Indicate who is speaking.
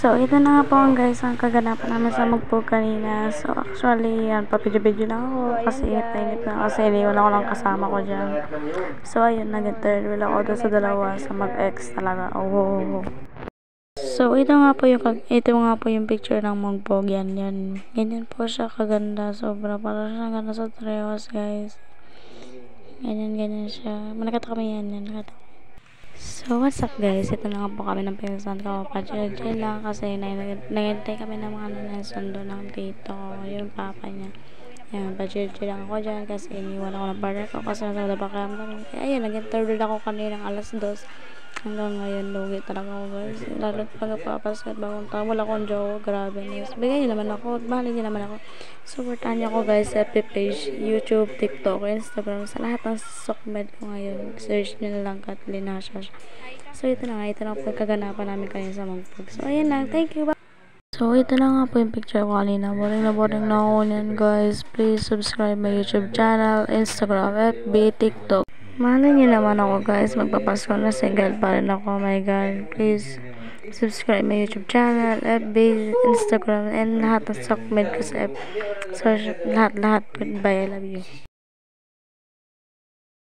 Speaker 1: So, ito na nga po guys, ang kaganapan namin sa Magpog kanina. So, actually, yan, papidyo-video lang ako kasi inip na inip na kasi iniwan ako ng kasama ko dyan. So, ayun, nag-third wheel ako doon sa dalawa sa mag-ex talaga. Oh. So, ito nga po yung picture ng Magpog. Yan. Ganyan po siya kaganda. Sobra. Para siya ganda sa Treos, guys. Ganyan siya. Manakita kami yan. So, what's up guys? Ito na nga po kami ng pinsan ko. Pa-chill lang kasi nagintay kami ng mga nanasundo ng tito ko, yung papa niya. Ayan, pa-chill lang ako dyan kasi iniwan ako ng partner ko kasi nasa pakiramdam. Kaya ayun, nag-interview ako kaninang alas 2. Hanggang ngayon, lugi talaga ako guys. Lalo't pagpapaskat bagong taon, wala akong jowa. Grabe guys. Bigay niyo naman ako. Bahalin niyo naman ako. Supportan niyo ako guys sa FB page, YouTube, TikTok, Instagram. Sa lahat ng sokmed ko ngayon. Search niyo na lang Kathleen Hashash. So ito na nga. Ito na po yung kaganapan namin kanina sa Magpog. So ayun lang. Thank you. Bye. So ito na nga po yung picture ko kanina. Boring na ako niyan guys. Please subscribe my YouTube channel, Instagram, FB, TikTok. Mahalin niyo naman ako guys, magpapasko na single pa rin ako. Oh my god, please subscribe my YouTube channel, FB, Instagram, and lahat ng stockmed ko sa F. So, lahat. Goodbye, I love you.